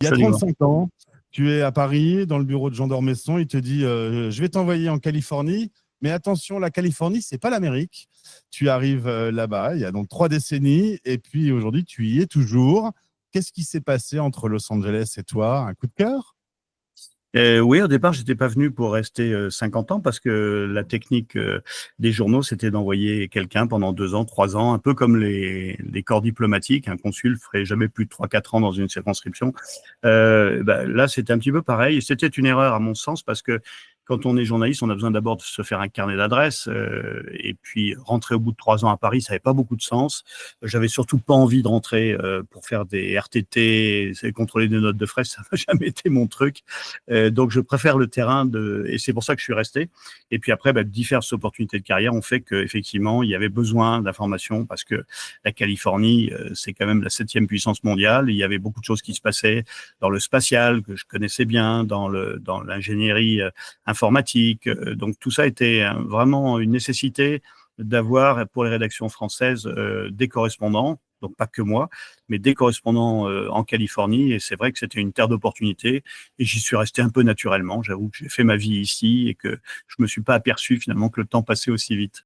Il y a Absolument. 35 ans, tu es à Paris, dans le bureau de Jean d'Ormesson. Il te dit je vais t'envoyer en Californie, mais attention, la Californie, c'est pas l'Amérique. Tu arrives là-bas, il y a donc 3 décennies, et puis aujourd'hui, tu y es toujours. Qu'est-ce qui s'est passé entre Los Angeles et toi? Un coup de cœur? Oui, au départ, j'étais pas venu pour rester 50 ans parce que la technique des journaux, c'était d'envoyer quelqu'un pendant 2 ans, 3 ans, un peu comme les corps diplomatiques. Un consul ferait jamais plus de 3, 4 ans dans une circonscription. Là, c'était un petit peu pareil. C'était une erreur à mon sens parce que quand on est journaliste, on a besoin d'abord de se faire un carnet d'adresses et puis rentrer au bout de 3 ans à Paris, ça n'avait pas beaucoup de sens. J'avais surtout pas envie de rentrer pour faire des RTT, contrôler des notes de frais, ça n'a jamais été mon truc. Donc, je préfère le terrain et c'est pour ça que je suis resté. Et puis après, diverses opportunités de carrière ont fait qu'effectivement, il y avait besoin d'informations parce que la Californie, c'est quand même la 7e puissance mondiale. Il y avait beaucoup de choses qui se passaient dans le spatial que je connaissais bien, dans l'ingénierie informatique. Donc, tout ça était vraiment une nécessité d'avoir pour les rédactions françaises des correspondants, donc pas que moi, mais des correspondants en Californie. Et c'est vrai que c'était une terre d'opportunités. Et j'y suis resté un peu naturellement. J'avoue que j'ai fait ma vie ici et que je me suis pas aperçu finalement que le temps passait aussi vite.